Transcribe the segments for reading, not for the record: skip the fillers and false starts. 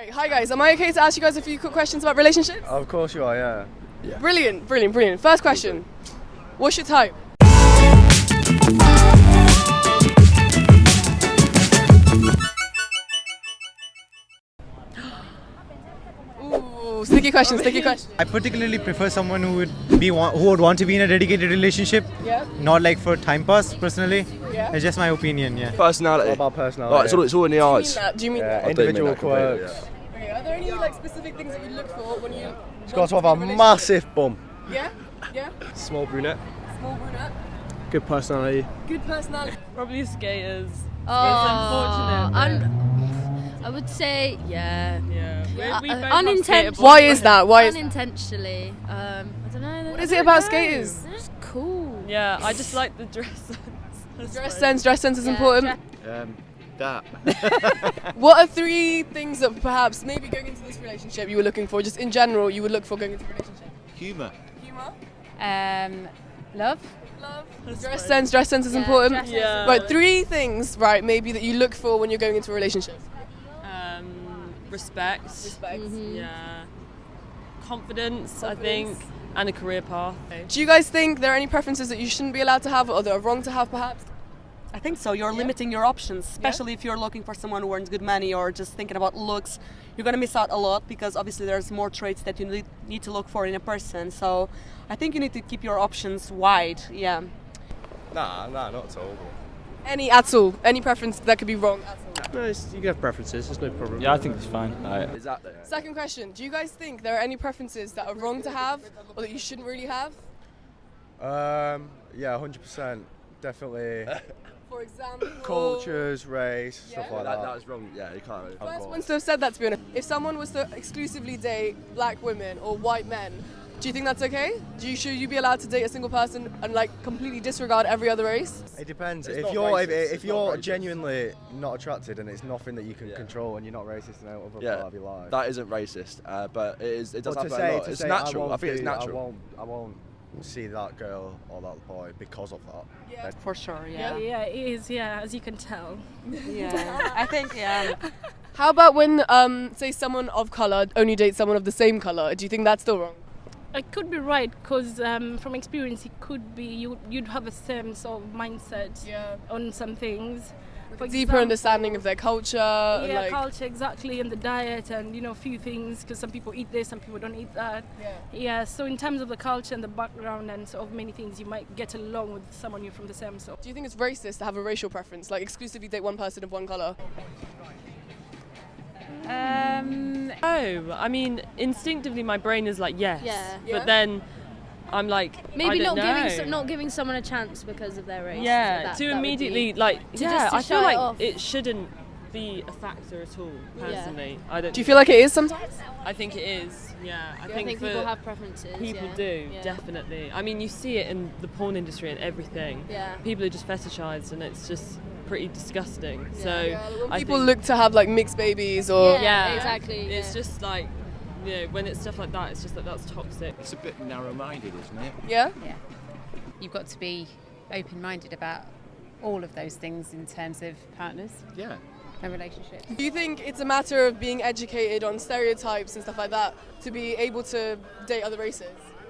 Great. Hi guys, am I okay to ask you guys a few quick questions about relationships? Of course you are, yeah. Brilliant, brilliant, brilliant. First question. What's your type? Ooh, sticky question, sticky question. I particularly prefer someone who would want to be in a dedicated relationship, Yeah. not like for time pass. Personally, Yeah. it's just my opinion. Yeah. Personality. What about personality? Like, it's all in the eyes. Do you mean Yeah, that? individual I do mean that completely, quirks. Okay, are there any like specific things that you look for when you? It's got to have a massive bum. Yeah. Yeah. Small brunette. Small brunette. Good personality. Good personality. Probably skaters. Oh, unfortunate. I would say, yeah. Yeah. We both have Unintentionally. skateboards. Why is that? Why is? Unintentionally. I don't know. What is it about skaters? They're just cool. Yeah, I just like the dress sense. Dress sense is Yeah, important. That. What are 3 things that perhaps maybe going into this relationship you were looking for, just in general you would look for going into a relationship? Humour. Humor. Love. Love. Dress sense is Yeah, important. dress sense. Yeah. Right, 3 things, right, maybe that you look for when you're going into a relationship. Respect. Respect. Yeah. Confidence, I think, and a career path. Do you guys think there are any preferences that you shouldn't be allowed to have or that are wrong to have perhaps? I think so. You're limiting your options, especially if you're looking for someone who earns good money or just thinking about looks. You're going to miss out a lot because obviously there's more traits that you need to look for in a person. So I think you need to keep your options wide. Yeah. Nah, not at all. Any at all? Any preference that could be wrong at all? No, you can have preferences. There's no problem. Yeah, I think it's fine. Exactly. Second question, do you guys think there are any preferences that are wrong to have or that you shouldn't really have? Yeah, 100%. Definitely. For example... Cultures, race, stuff like that. That's wrong. Yeah, you can't. Really. First ones to have said that, to be honest. If someone was to exclusively date black women or white men, do you think that's okay? Should you be allowed to date a single person and like completely disregard every other race? It depends. It's If not you're racist, if it's you're not racist. genuinely not attracted and it's nothing that you can control and you're not racist in other part of your life. That isn't racist, but it is. It does But happen a lot. It's natural. I think it's I natural. won't see that girl or that boy because of that. Yeah. For sure. Yeah. Yeah, it is. Yeah, as you can tell. Yeah. I think. Yeah. How about when, say, someone of colour only dates someone of the same colour? Do you think that's still wrong? It could be right because from experience, it could be you'd have a same sort of mindset on some things. For Deeper example, understanding of their culture. and, Yeah, like, culture exactly, and the diet, and a few things because some people eat this, some people don't eat that. Yeah. So in terms of the culture and the background and sort of many things, you might get along with someone you're from the same sort. Do you think it's racist to have a racial preference, like exclusively date one person of one colour? Oh, I mean, instinctively, my brain is like yes. Yeah. But then I'm like, Maybe I don't not know. giving someone a chance because of their race. Yeah, That to would immediately be- like, to yeah, just to I feel show it like off. it shouldn't be a factor at all. Personally, I don't. Do you feel like it is sometimes? I think it is. Yeah, I I think think for people have preferences. people yeah. do Yeah. definitely. I mean, you see it in the porn industry and everything. Yeah. People are just fetishized, and it's just pretty disgusting. So When I people think, look to have like mixed babies or... Yeah, exactly. It's yeah. just like, when it's stuff like that, it's just like that's toxic. It's a bit narrow-minded, isn't it? Yeah? Yeah. You've got to be open-minded about all of those things in terms of partners Yeah. and relationships. Do you think it's a matter of being educated on stereotypes and stuff like that to be able to date other races?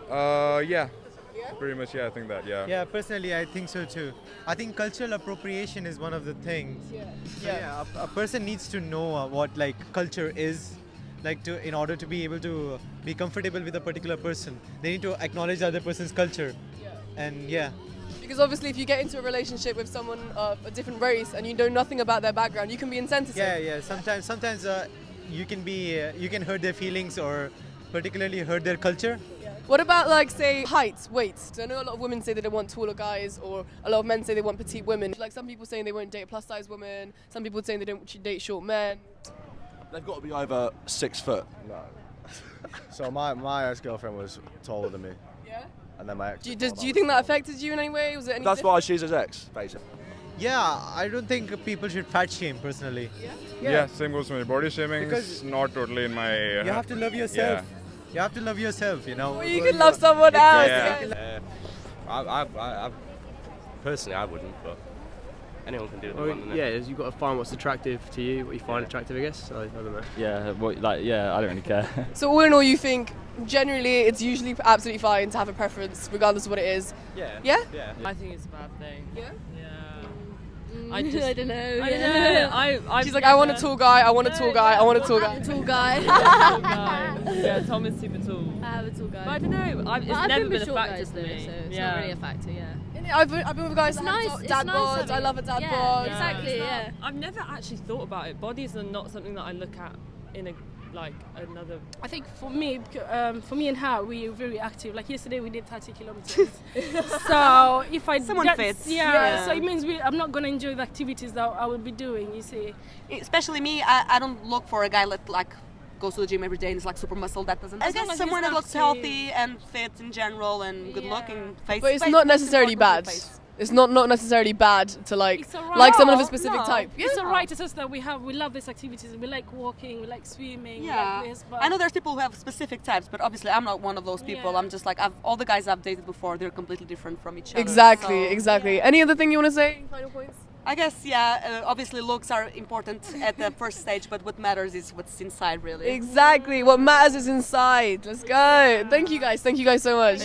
Yeah. Pretty much, yeah, I think that, yeah. Yeah, personally, I think so too. I think cultural appropriation is one of the things. So, yeah, a person needs to know what like culture is, like in order to be able to be comfortable with a particular person. They need to acknowledge the other person's culture. And yeah. Because obviously if you get into a relationship with someone of a different race and you know nothing about their background, you can be insensitive. Yeah. Sometimes you can hurt their feelings or particularly hurt their culture. What about like say height, weight? So I know a lot of women say they don't want taller guys, or a lot of men say they want petite women. Like some people saying they won't date a plus size woman, some people saying they don't date short men. They've got to be over 6 foot. No. So my ex-girlfriend was taller than me. Yeah? And then my ex. Do you think that affected you in any way? Was it any That's different? why she's his ex, basically. Yeah, I don't think people should fat shame personally. Yeah, same goes for me. Body shaming Because is not totally in my... You have to love yourself. You have to love yourself, Well, you can love someone else. Yeah. I personally, I wouldn't, but anyone can do it. Yeah, you've got to find what's attractive to you, what you find attractive, I guess. I don't know. Yeah, I don't really care. So all in all, you think generally it's usually absolutely fine to have a preference, regardless of what it is? Yeah. Yeah? Yeah. I think it's a bad thing. Yeah? I don't know. I don't know. She's like, I want a tall guy, I want a tall guy, I want a tall guy. Tall guy. Yeah, Tom is super tall. I have a tall guy. But I don't know. It's never been a factor for me. So it's not really a factor, yeah. I've been with guys It's that nice. have It's dad nice bods. having- I love a dad yeah, bod. exactly, yeah. I've never actually thought about it. Bodies are not something that I look at in another. I think for me and her, we're very active. Like yesterday, we did 30 kilometers. So if Someone fits. Yeah. So it means I'm not gonna enjoy the activities that I will be doing. You see. Especially me, I don't look for a guy that goes to the gym every day and is super muscle. That doesn't. I As long guess as someone he's that looks active. healthy and fit in general and good looking. But it's not necessarily bad. It's not necessarily bad to like someone of a specific type. Yeah. It's alright. It's just that we love these activities. We like walking. We like swimming. Yeah, We like this, but I know there's people who have specific types, but obviously I'm not one of those people. Yeah. I'm just like all the guys I've dated before, they're completely different from each other. Exactly. So, Any other thing you want to say? Final points? I guess obviously looks are important at the first stage, but what matters is what's inside really. Exactly. What matters is inside. Let's go. Thank you guys so much.